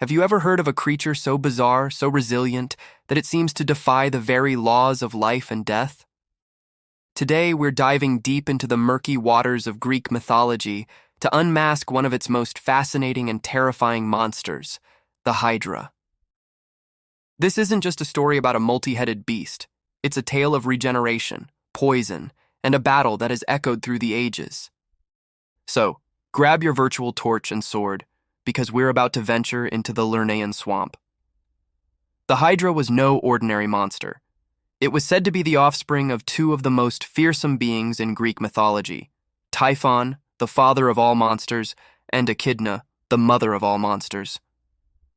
Have you ever heard of a creature so bizarre, so resilient, that it seems to defy the very laws of life and death? Today, we're diving deep into the murky waters of Greek mythology to unmask one of its most fascinating and terrifying monsters, the Hydra. This isn't just a story about a multi-headed beast. It's a tale of regeneration, poison, and a battle that has echoed through the ages. So, grab your virtual torch and sword, because we're about to venture into the Lernaean swamp. The Hydra was no ordinary monster. It was said to be the offspring of two of the most fearsome beings in Greek mythology, Typhon, the father of all monsters, and Echidna, the mother of all monsters.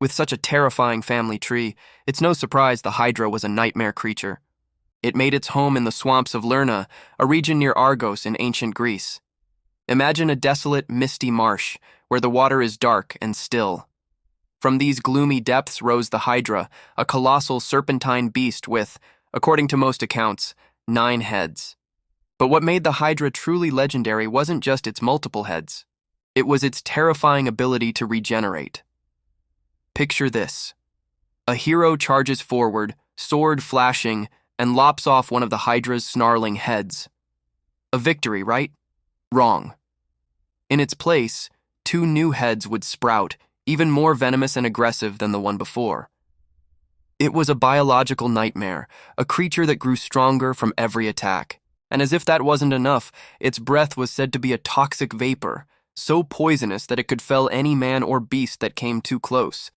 With such a terrifying family tree, it's no surprise the Hydra was a nightmare creature. It made its home in the swamps of Lerna, a region near Argos in ancient Greece. Imagine a desolate, misty marsh, where the water is dark and still. From these gloomy depths rose the Hydra, a colossal serpentine beast with, according to most accounts, 9 heads. But what made the Hydra truly legendary wasn't just its multiple heads. It was its terrifying ability to regenerate. Picture this. A hero charges forward, sword flashing, and lops off one of the Hydra's snarling heads. A victory, right? Wrong. In its place, 2 new heads would sprout, even more venomous and aggressive than the one before. It was a biological nightmare, a creature that grew stronger from every attack. And as if that wasn't enough, its breath was said to be a toxic vapor, so poisonous that it could fell any man or beast that came too close.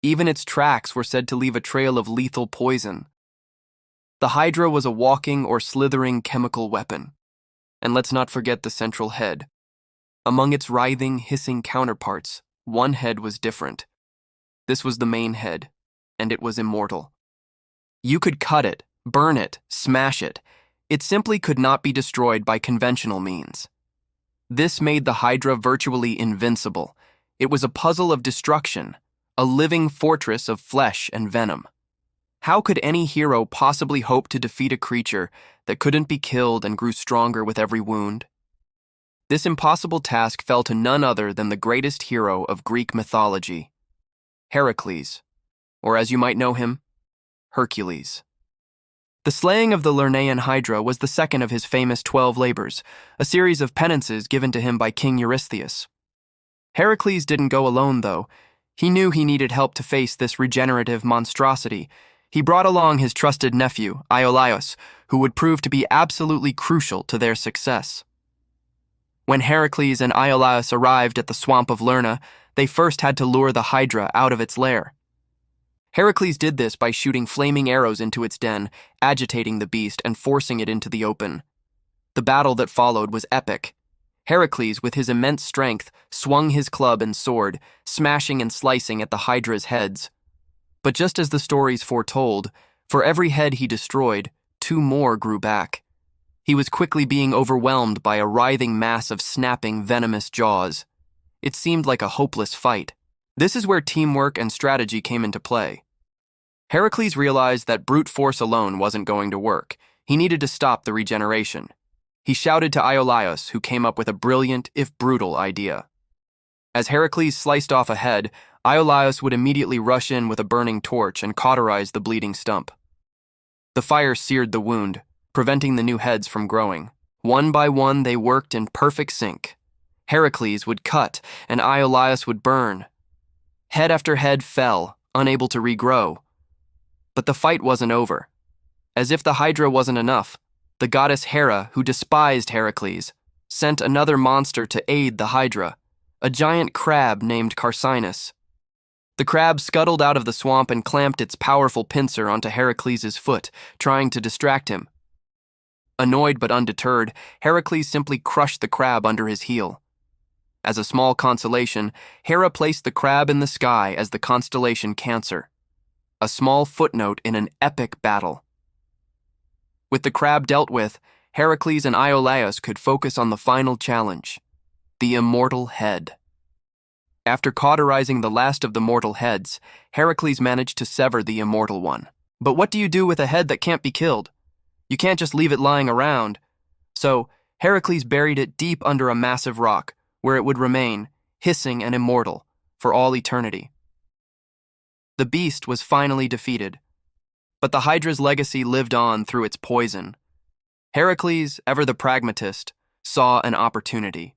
Even its tracks were said to leave a trail of lethal poison. The Hydra was a walking or slithering chemical weapon. And let's not forget the central head. Among its writhing, hissing counterparts, one head was different. This was the main head, and it was immortal. You could cut it, burn it, smash it. It simply could not be destroyed by conventional means. This made the Hydra virtually invincible. It was a puzzle of destruction, a living fortress of flesh and venom. How could any hero possibly hope to defeat a creature that couldn't be killed and grew stronger with every wound? This impossible task fell to none other than the greatest hero of Greek mythology, Hercules, or as you might know him, Hercules. The slaying of the Lernaean Hydra was the second of his famous 12 labors, a series of penances given to him by King Eurystheus. Heracles didn't go alone, though. He knew he needed help to face this regenerative monstrosity. He brought along his trusted nephew, Iolaus, who would prove to be absolutely crucial to their success. When Heracles and Iolaus arrived at the swamp of Lerna, they first had to lure the Hydra out of its lair. Heracles did this by shooting flaming arrows into its den, agitating the beast and forcing it into the open. The battle that followed was epic. Heracles, with his immense strength, swung his club and sword, smashing and slicing at the Hydra's heads. But just as the stories foretold, for every head he destroyed, 2 more grew back. He was quickly being overwhelmed by a writhing mass of snapping, venomous jaws. It seemed like a hopeless fight. This is where teamwork and strategy came into play. Heracles realized that brute force alone wasn't going to work. He needed to stop the regeneration. He shouted to Iolaus, who came up with a brilliant, if brutal, idea. As Heracles sliced off a head, Iolaus would immediately rush in with a burning torch and cauterize the bleeding stump. The fire seared the wound, preventing the new heads from growing. One by one, they worked in perfect sync. Heracles would cut, and Iolaus would burn. Head after head fell, unable to regrow. But the fight wasn't over. As if the Hydra wasn't enough, the goddess Hera, who despised Heracles, sent another monster to aid the Hydra, a giant crab named Carcinus. The crab scuttled out of the swamp and clamped its powerful pincer onto Heracles' foot, trying to distract him. Annoyed but undeterred, Heracles simply crushed the crab under his heel. As a small consolation, Hera placed the crab in the sky as the constellation Cancer, a small footnote in an epic battle. With the crab dealt with, Heracles and Iolaus could focus on the final challenge, the immortal head. After cauterizing the last of the mortal heads, Heracles managed to sever the immortal one. But what do you do with a head that can't be killed? You can't just leave it lying around. So, Heracles buried it deep under a massive rock, where it would remain, hissing and immortal, for all eternity. The beast was finally defeated. But the Hydra's legacy lived on through its poison. Hercules, ever the pragmatist, saw an opportunity.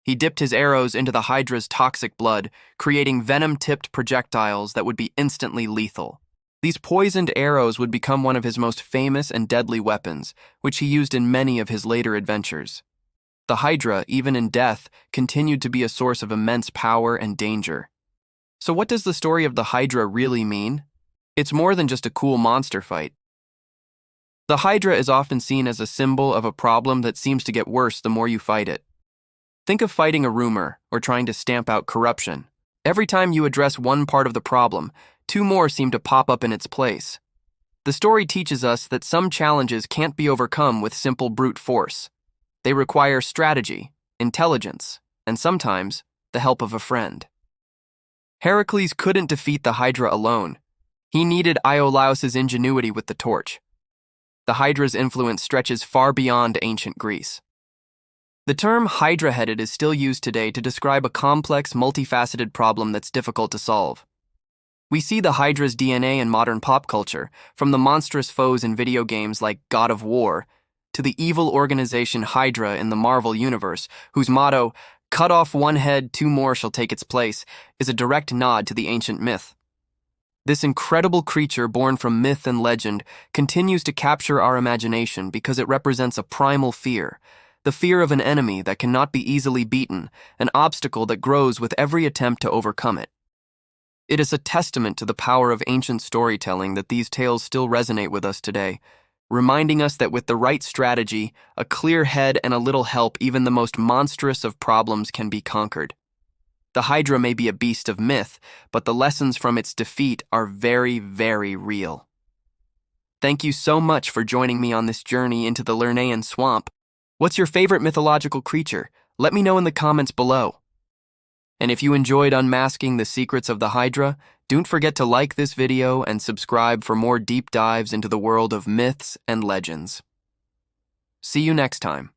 He dipped his arrows into the Hydra's toxic blood, creating venom-tipped projectiles that would be instantly lethal. These poisoned arrows would become one of his most famous and deadly weapons, which he used in many of his later adventures. The Hydra, even in death, continued to be a source of immense power and danger. So what does the story of the Hydra really mean? It's more than just a cool monster fight. The Hydra is often seen as a symbol of a problem that seems to get worse the more you fight it. Think of fighting a rumor or trying to stamp out corruption. Every time you address one part of the problem, two more seem to pop up in its place. The story teaches us that some challenges can't be overcome with simple brute force. They require strategy, intelligence, and sometimes the help of a friend. Heracles couldn't defeat the Hydra alone. He needed Iolaus's ingenuity with the torch. The Hydra's influence stretches far beyond ancient Greece. The term hydra-headed is still used today to describe a complex, multifaceted problem that's difficult to solve. We see the Hydra's DNA in modern pop culture, from the monstrous foes in video games like God of War, to the evil organization Hydra in the Marvel Universe, whose motto, "Cut off one head, two more shall take its place," is a direct nod to the ancient myth. This incredible creature born from myth and legend continues to capture our imagination because it represents a primal fear, the fear of an enemy that cannot be easily beaten, an obstacle that grows with every attempt to overcome it. It is a testament to the power of ancient storytelling that these tales still resonate with us today, reminding us that with the right strategy, a clear head, and a little help, even the most monstrous of problems can be conquered. The Hydra may be a beast of myth, but the lessons from its defeat are very, very real. Thank you so much for joining me on this journey into the Lernaean swamp. What's your favorite mythological creature? Let me know in the comments below. And if you enjoyed unmasking the secrets of the Hydra, don't forget to like this video and subscribe for more deep dives into the world of myths and legends. See you next time.